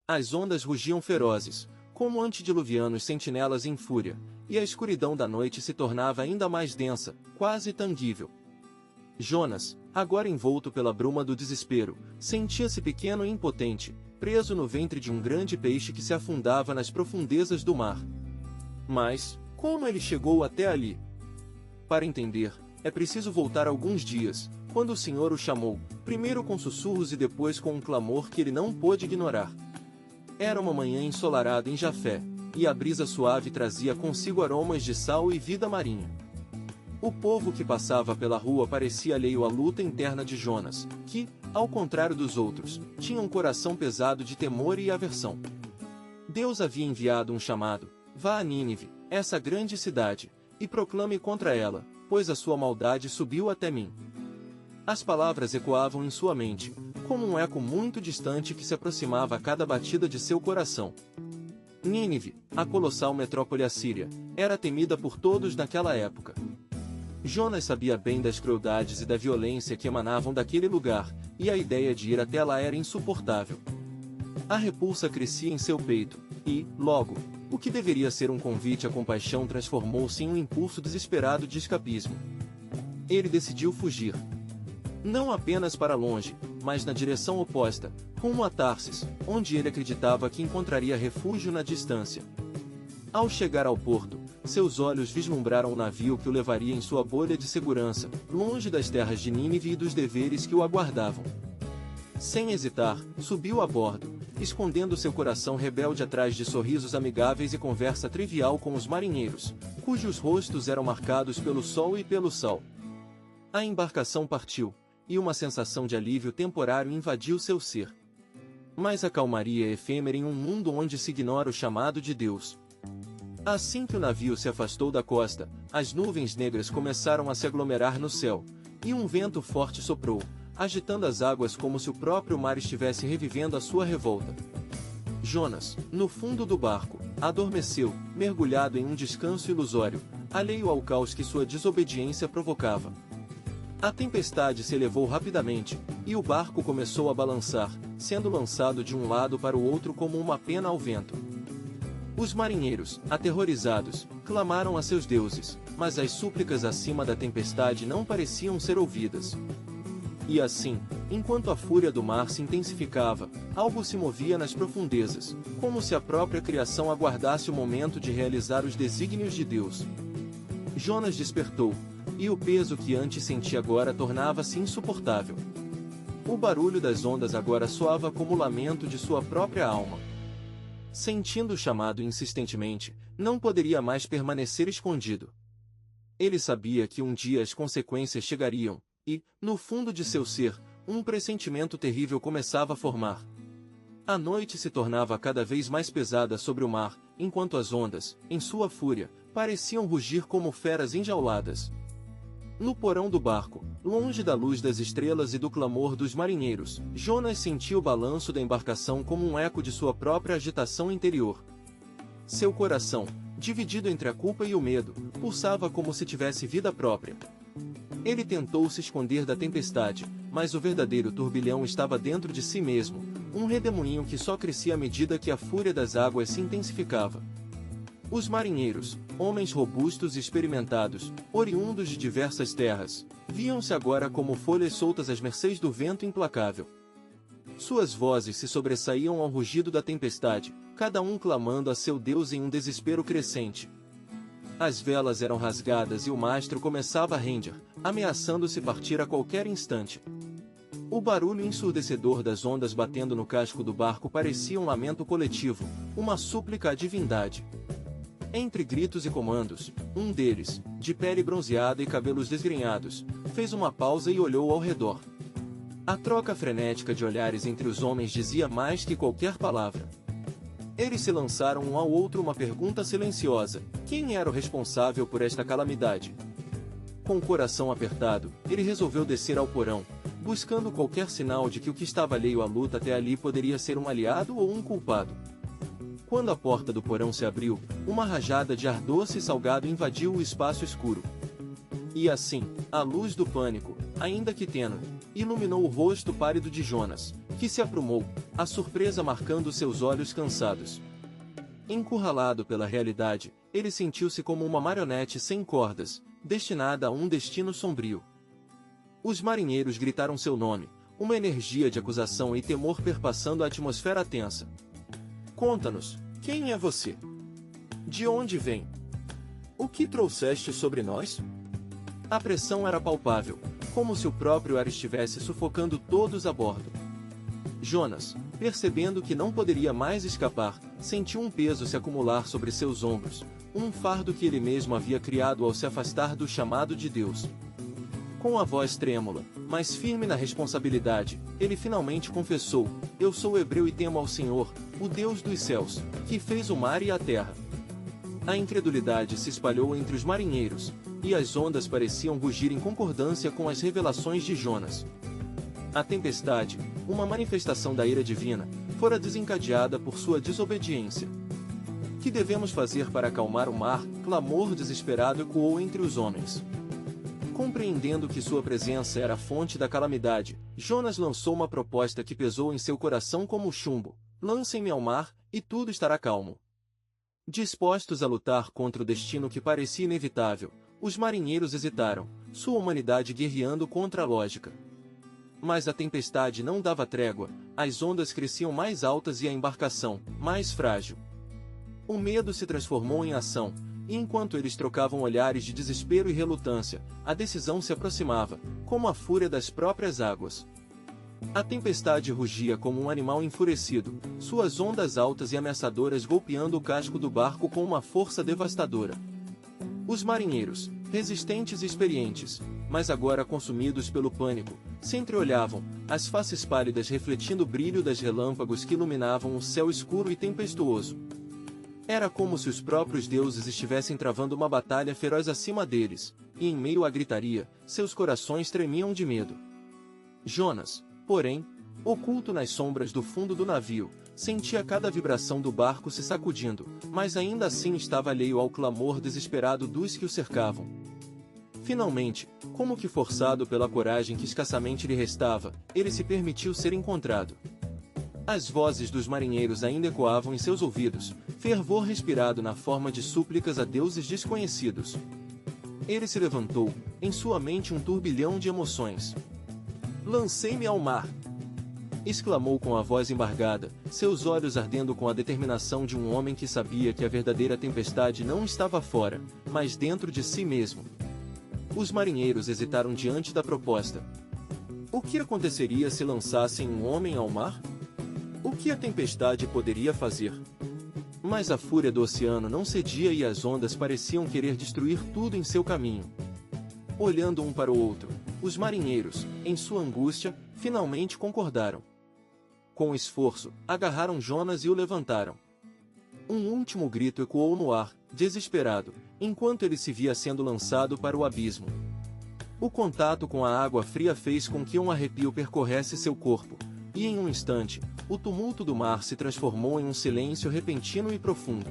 As ondas rugiam ferozes, como antediluvianos sentinelas em fúria, e a escuridão da noite se tornava ainda mais densa, quase tangível. Jonas, agora envolto pela bruma do desespero, sentia-se pequeno e impotente, preso no ventre de um grande peixe que se afundava nas profundezas do mar. Mas, como ele chegou até ali? Para entender, é preciso voltar alguns dias, quando o Senhor o chamou, primeiro com sussurros e depois com um clamor que ele não pôde ignorar. Era uma manhã ensolarada em Jafé, e a brisa suave trazia consigo aromas de sal e vida marinha. O povo que passava pela rua parecia alheio à luta interna de Jonas, que, ao contrário dos outros, tinha um coração pesado de temor e aversão. Deus havia enviado um chamado: vá a Nínive, essa grande cidade, e proclame contra ela, pois a sua maldade subiu até mim. As palavras ecoavam em sua mente, como um eco muito distante que se aproximava a cada batida de seu coração. Nínive, a colossal metrópole assíria, era temida por todos naquela época. Jonas sabia bem das crueldades e da violência que emanavam daquele lugar, e a ideia de ir até lá era insuportável. A repulsa crescia em seu peito, e, logo, o que deveria ser um convite à compaixão transformou-se em um impulso desesperado de escapismo. Ele decidiu fugir. Não apenas para longe, mas na direção oposta, rumo a Tarsis, onde ele acreditava que encontraria refúgio na distância. Ao chegar ao porto, seus olhos vislumbraram o navio que o levaria em sua bolha de segurança, longe das terras de Nínive e dos deveres que o aguardavam. Sem hesitar, subiu a bordo, escondendo seu coração rebelde atrás de sorrisos amigáveis e conversa trivial com os marinheiros, cujos rostos eram marcados pelo sol e pelo sal. A embarcação partiu, e uma sensação de alívio temporário invadiu seu ser. Mas a calmaria é efêmera em um mundo onde se ignora o chamado de Deus. Assim que o navio se afastou da costa, as nuvens negras começaram a se aglomerar no céu, e um vento forte soprou, agitando as águas como se o próprio mar estivesse revivendo a sua revolta. Jonas, no fundo do barco, adormeceu, mergulhado em um descanso ilusório, alheio ao caos que sua desobediência provocava. A tempestade se elevou rapidamente, e o barco começou a balançar, sendo lançado de um lado para o outro como uma pena ao vento. Os marinheiros, aterrorizados, clamaram a seus deuses, mas as súplicas acima da tempestade não pareciam ser ouvidas. E assim, enquanto a fúria do mar se intensificava, algo se movia nas profundezas, como se a própria criação aguardasse o momento de realizar os desígnios de Deus. Jonas despertou, e o peso que antes sentia agora tornava-se insuportável. O barulho das ondas agora soava como o lamento de sua própria alma. Sentindo o chamado insistentemente, não poderia mais permanecer escondido. Ele sabia que um dia as consequências chegariam, e, no fundo de seu ser, um pressentimento terrível começava a formar. A noite se tornava cada vez mais pesada sobre o mar, enquanto as ondas, em sua fúria, pareciam rugir como feras enjauladas. No porão do barco, longe da luz das estrelas e do clamor dos marinheiros, Jonas sentia o balanço da embarcação como um eco de sua própria agitação interior. Seu coração, dividido entre a culpa e o medo, pulsava como se tivesse vida própria. Ele tentou se esconder da tempestade, mas o verdadeiro turbilhão estava dentro de si mesmo, um redemoinho que só crescia à medida que a fúria das águas se intensificava. Os marinheiros, homens robustos e experimentados, oriundos de diversas terras, viam-se agora como folhas soltas às mercês do vento implacável. Suas vozes se sobressaíam ao rugido da tempestade, cada um clamando a seu Deus em um desespero crescente. As velas eram rasgadas e o mastro começava a render, ameaçando-se partir a qualquer instante. O barulho ensurdecedor das ondas batendo no casco do barco parecia um lamento coletivo, uma súplica à divindade. Entre gritos e comandos, um deles, de pele bronzeada e cabelos desgrenhados, fez uma pausa e olhou ao redor. A troca frenética de olhares entre os homens dizia mais que qualquer palavra. Eles se lançaram um ao outro uma pergunta silenciosa: quem era o responsável por esta calamidade? Com o coração apertado, ele resolveu descer ao porão, buscando qualquer sinal de que o que estava alheio à luta até ali poderia ser um aliado ou um culpado. Quando a porta do porão se abriu, uma rajada de ar doce e salgado invadiu o espaço escuro. E assim, a luz do pânico, ainda que tênue, iluminou o rosto pálido de Jonas, que se aprumou, a surpresa marcando seus olhos cansados. Encurralado pela realidade, ele sentiu-se como uma marionete sem cordas, destinada a um destino sombrio. Os marinheiros gritaram seu nome, uma energia de acusação e temor perpassando a atmosfera tensa. Conta-nos, quem é você? De onde vem? O que trouxeste sobre nós? A pressão era palpável, como se o próprio ar estivesse sufocando todos a bordo. Jonas, percebendo que não poderia mais escapar, sentiu um peso se acumular sobre seus ombros, um fardo que ele mesmo havia criado ao se afastar do chamado de Deus. Com a voz trêmula, mas firme na responsabilidade, ele finalmente confessou: Eu sou hebreu e temo ao Senhor, o Deus dos céus, que fez o mar e a terra. A incredulidade se espalhou entre os marinheiros, e as ondas pareciam rugir em concordância com as revelações de Jonas. A tempestade, uma manifestação da ira divina, fora desencadeada por sua desobediência. Que devemos fazer para acalmar o mar? Clamor desesperado ecoou entre os homens. Compreendendo que sua presença era a fonte da calamidade, Jonas lançou uma proposta que pesou em seu coração como chumbo: lancem-me ao mar, e tudo estará calmo. Dispostos a lutar contra o destino que parecia inevitável, os marinheiros hesitaram, sua humanidade guerreando contra a lógica. Mas a tempestade não dava trégua, as ondas cresciam mais altas e a embarcação, mais frágil. O medo se transformou em ação, e enquanto eles trocavam olhares de desespero e relutância, a decisão se aproximava, como a fúria das próprias águas. A tempestade rugia como um animal enfurecido, suas ondas altas e ameaçadoras golpeando o casco do barco com uma força devastadora. Os marinheiros, resistentes e experientes, mas agora consumidos pelo pânico, se entreolhavam, as faces pálidas refletindo o brilho das relâmpagos que iluminavam o céu escuro e tempestuoso. Era como se os próprios deuses estivessem travando uma batalha feroz acima deles, e em meio à gritaria, seus corações tremiam de medo. Jonas, porém, oculto nas sombras do fundo do navio, sentia cada vibração do barco se sacudindo, mas ainda assim estava alheio ao clamor desesperado dos que o cercavam. Finalmente, como que forçado pela coragem que escassamente lhe restava, ele se permitiu ser encontrado. As vozes dos marinheiros ainda ecoavam em seus ouvidos, fervor respirado na forma de súplicas a deuses desconhecidos. Ele se levantou, em sua mente um turbilhão de emoções. Lancei-me ao mar! Exclamou com a voz embargada, seus olhos ardendo com a determinação de um homem que sabia que a verdadeira tempestade não estava fora, mas dentro de si mesmo. Os marinheiros hesitaram diante da proposta. O que aconteceria se lançassem um homem ao mar? O que a tempestade poderia fazer? Mas a fúria do oceano não cedia e as ondas pareciam querer destruir tudo em seu caminho. Olhando um para o outro, os marinheiros, em sua angústia, finalmente concordaram. Com esforço, agarraram Jonas e o levantaram. Um último grito ecoou no ar, desesperado, enquanto ele se via sendo lançado para o abismo. O contato com a água fria fez com que um arrepio percorresse seu corpo, e em um instante, o tumulto do mar se transformou em um silêncio repentino e profundo.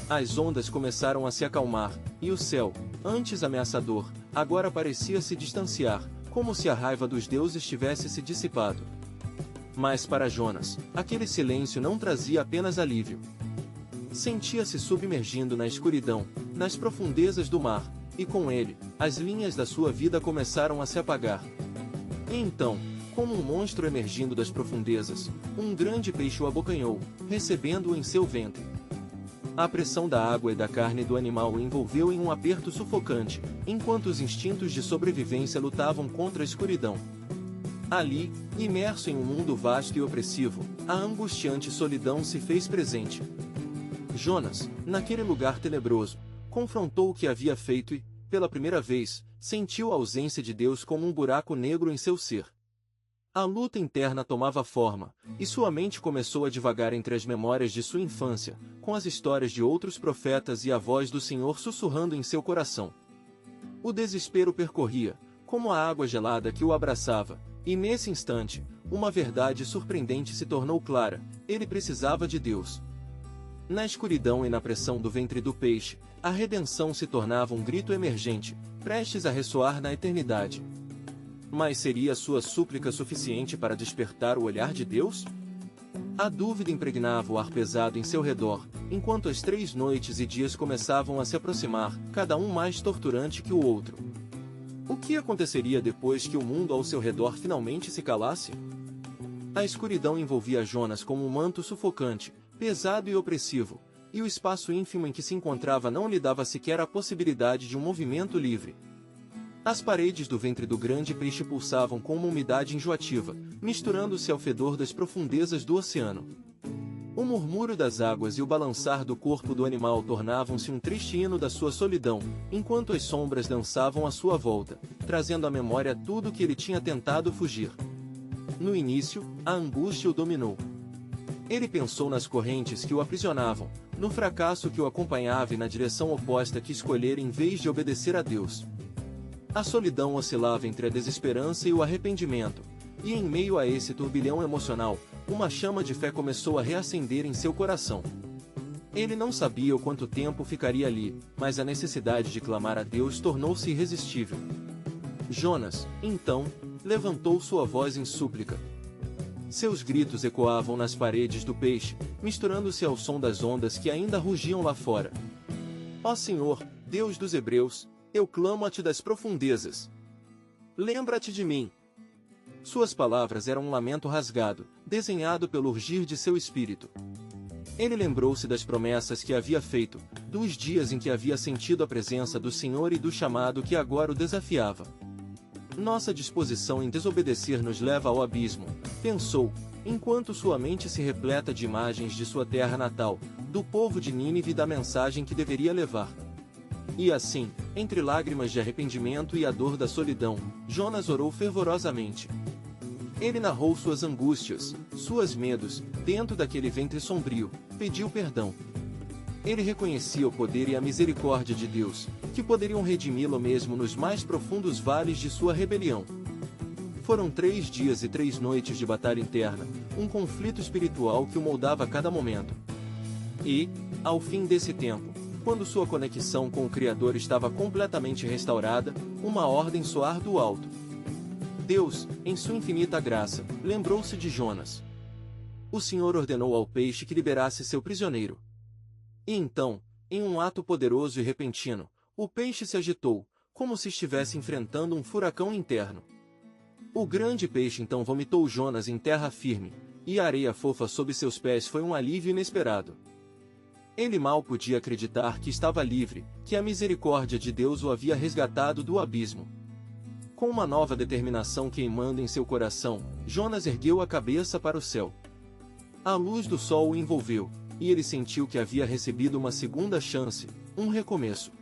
As ondas começaram a se acalmar, e o céu, antes ameaçador, agora parecia se distanciar, como se a raiva dos deuses tivesse se dissipado. Mas para Jonas, aquele silêncio não trazia apenas alívio. Sentia-se submergindo na escuridão, nas profundezas do mar, e com ele, as linhas da sua vida começaram a se apagar. E então, como um monstro emergindo das profundezas, um grande peixe o abocanhou, recebendo-o em seu ventre. A pressão da água e da carne do animal o envolveu em um aperto sufocante, enquanto os instintos de sobrevivência lutavam contra a escuridão. Ali, imerso em um mundo vasto e opressivo, a angustiante solidão se fez presente. Jonas, naquele lugar tenebroso, confrontou o que havia feito e, pela primeira vez, sentiu a ausência de Deus como um buraco negro em seu ser. A luta interna tomava forma, e sua mente começou a divagar entre as memórias de sua infância, com as histórias de outros profetas e a voz do Senhor sussurrando em seu coração. O desespero percorria, como a água gelada que o abraçava, e nesse instante, uma verdade surpreendente se tornou clara: ele precisava de Deus. Na escuridão e na pressão do ventre do peixe, a redenção se tornava um grito emergente, prestes a ressoar na eternidade. Mas seria sua súplica suficiente para despertar o olhar de Deus? A dúvida impregnava o ar pesado em seu redor, enquanto as 3 noites e dias começavam a se aproximar, cada um mais torturante que o outro. O que aconteceria depois que o mundo ao seu redor finalmente se calasse? A escuridão envolvia Jonas como um manto sufocante, pesado e opressivo, e o espaço ínfimo em que se encontrava não lhe dava sequer a possibilidade de um movimento livre. As paredes do ventre do grande peixe pulsavam com uma umidade enjoativa, misturando-se ao fedor das profundezas do oceano. O murmúrio das águas e o balançar do corpo do animal tornavam-se um triste hino da sua solidão, enquanto as sombras dançavam à sua volta, trazendo à memória tudo que ele tinha tentado fugir. No início, a angústia o dominou. Ele pensou nas correntes que o aprisionavam, no fracasso que o acompanhava e na direção oposta que escolhera em vez de obedecer a Deus. A solidão oscilava entre a desesperança e o arrependimento, e em meio a esse turbilhão emocional, uma chama de fé começou a reacender em seu coração. Ele não sabia o quanto tempo ficaria ali, mas a necessidade de clamar a Deus tornou-se irresistível. Jonas, então, levantou sua voz em súplica. Seus gritos ecoavam nas paredes do peixe, misturando-se ao som das ondas que ainda rugiam lá fora. Ó Senhor, Deus dos Hebreus, eu clamo a ti das profundezas. Lembra-te de mim. Suas palavras eram um lamento rasgado, desenhado pelo urgir de seu espírito. Ele lembrou-se das promessas que havia feito, dos dias em que havia sentido a presença do Senhor e do chamado que agora o desafiava. Nossa disposição em desobedecer nos leva ao abismo, pensou, enquanto sua mente se repleta de imagens de sua terra natal, do povo de Nínive e da mensagem que deveria levar. E assim, entre lágrimas de arrependimento e a dor da solidão, Jonas orou fervorosamente. Ele narrou suas angústias, seus medos, dentro daquele ventre sombrio, pediu perdão. Ele reconhecia o poder e a misericórdia de Deus, que poderiam redimi-lo mesmo nos mais profundos vales de sua rebelião. Foram 3 dias e 3 noites de batalha interna, um conflito espiritual que o moldava a cada momento. E, ao fim desse tempo, quando sua conexão com o Criador estava completamente restaurada, uma ordem soar do alto. Deus, em sua infinita graça, lembrou-se de Jonas. O Senhor ordenou ao peixe que liberasse seu prisioneiro. E então, em um ato poderoso e repentino, o peixe se agitou, como se estivesse enfrentando um furacão interno. O grande peixe então vomitou Jonas em terra firme, e a areia fofa sob seus pés foi um alívio inesperado. Ele mal podia acreditar que estava livre, que a misericórdia de Deus o havia resgatado do abismo. Com uma nova determinação queimando em seu coração, Jonas ergueu a cabeça para o céu. A luz do sol o envolveu, e ele sentiu que havia recebido uma segunda chance, um recomeço.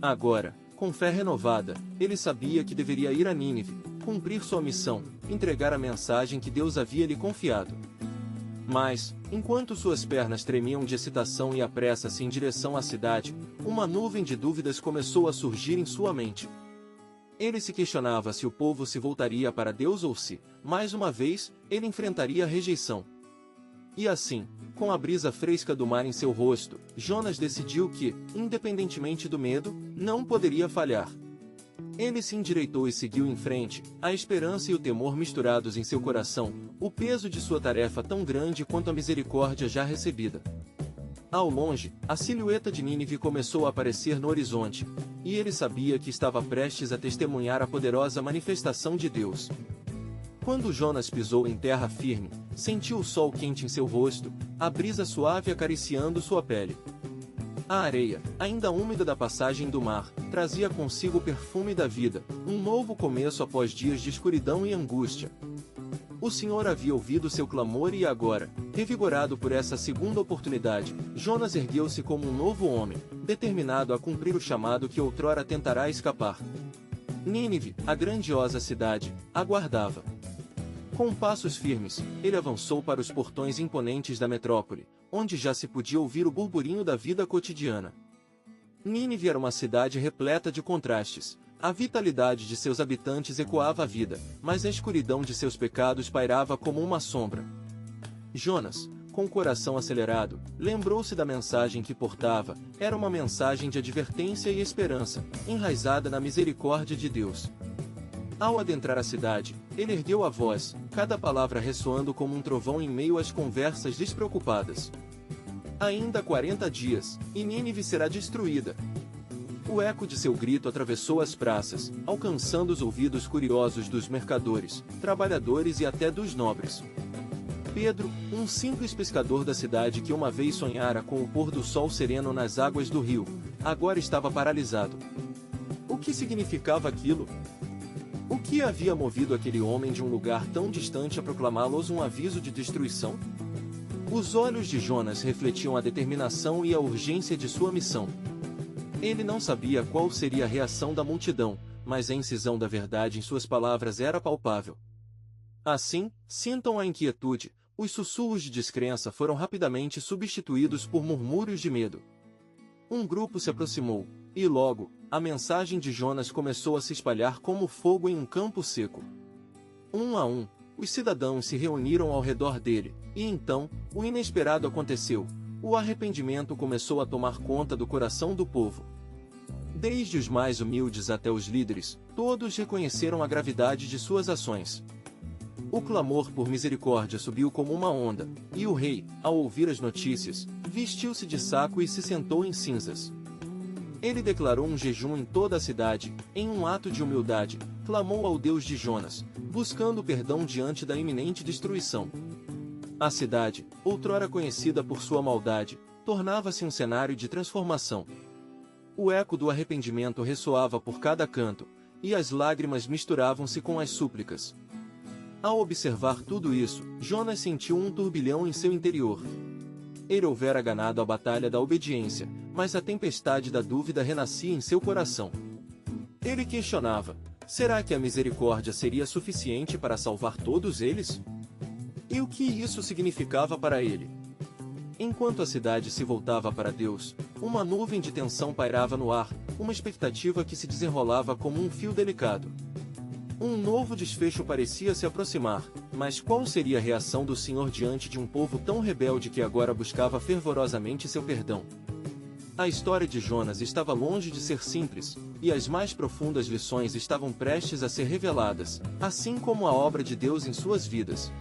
Agora, com fé renovada, ele sabia que deveria ir a Nínive, cumprir sua missão, entregar a mensagem que Deus havia lhe confiado. Mas, enquanto suas pernas tremiam de excitação e apressa-se em direção à cidade, uma nuvem de dúvidas começou a surgir em sua mente. Ele se questionava se o povo se voltaria para Deus ou se, mais uma vez, ele enfrentaria a rejeição. E assim, com a brisa fresca do mar em seu rosto, Jonas decidiu que, independentemente do medo, não poderia falhar. Ele se endireitou e seguiu em frente, a esperança e o temor misturados em seu coração, o peso de sua tarefa tão grande quanto a misericórdia já recebida. Ao longe, a silhueta de Nínive começou a aparecer no horizonte, e ele sabia que estava prestes a testemunhar a poderosa manifestação de Deus. Quando Jonas pisou em terra firme, sentiu o sol quente em seu rosto, a brisa suave acariciando sua pele. A areia, ainda úmida da passagem do mar, trazia consigo o perfume da vida, um novo começo após dias de escuridão e angústia. O Senhor havia ouvido seu clamor e agora, revigorado por essa segunda oportunidade, Jonas ergueu-se como um novo homem, determinado a cumprir o chamado que outrora tentará escapar. Nínive, a grandiosa cidade, aguardava. Com passos firmes, ele avançou para os portões imponentes da metrópole, onde já se podia ouvir o burburinho da vida cotidiana. Nínive era uma cidade repleta de contrastes. A vitalidade de seus habitantes ecoava a vida, mas a escuridão de seus pecados pairava como uma sombra. Jonas, com o coração acelerado, lembrou-se da mensagem que portava. Era uma mensagem de advertência e esperança, enraizada na misericórdia de Deus. Ao adentrar a cidade, ele ergueu a voz, cada palavra ressoando como um trovão em meio às conversas despreocupadas. Ainda 40 dias, e Nínive será destruída. O eco de seu grito atravessou as praças, alcançando os ouvidos curiosos dos mercadores, trabalhadores e até dos nobres. Pedro, um simples pescador da cidade que uma vez sonhara com o pôr do sol sereno nas águas do rio, agora estava paralisado. O que significava aquilo? O que havia movido aquele homem de um lugar tão distante a proclamá-los um aviso de destruição? Os olhos de Jonas refletiam a determinação e a urgência de sua missão. Ele não sabia qual seria a reação da multidão, mas a incisão da verdade em suas palavras era palpável. Assim, sintam a inquietude, os sussurros de descrença foram rapidamente substituídos por murmúrios de medo. Um grupo se aproximou, e logo, a mensagem de Jonas começou a se espalhar como fogo em um campo seco. Um a um, os cidadãos se reuniram ao redor dele, e então, o inesperado aconteceu. O arrependimento começou a tomar conta do coração do povo. Desde os mais humildes até os líderes, todos reconheceram a gravidade de suas ações. O clamor por misericórdia subiu como uma onda, e o rei, ao ouvir as notícias, vestiu-se de saco e se sentou em cinzas. Ele declarou um jejum em toda a cidade, em um ato de humildade, clamou ao Deus de Jonas, buscando perdão diante da iminente destruição. A cidade, outrora conhecida por sua maldade, tornava-se um cenário de transformação. O eco do arrependimento ressoava por cada canto, e as lágrimas misturavam-se com as súplicas. Ao observar tudo isso, Jonas sentiu um turbilhão em seu interior. Ele houvera ganado a batalha da obediência, mas a tempestade da dúvida renascia em seu coração. Ele questionava: será que a misericórdia seria suficiente para salvar todos eles? E o que isso significava para ele? Enquanto a cidade se voltava para Deus, uma nuvem de tensão pairava no ar, uma expectativa que se desenrolava como um fio delicado. Um novo desfecho parecia se aproximar, mas qual seria a reação do Senhor diante de um povo tão rebelde que agora buscava fervorosamente seu perdão? A história de Jonas estava longe de ser simples, e as mais profundas lições estavam prestes a ser reveladas, assim como a obra de Deus em suas vidas.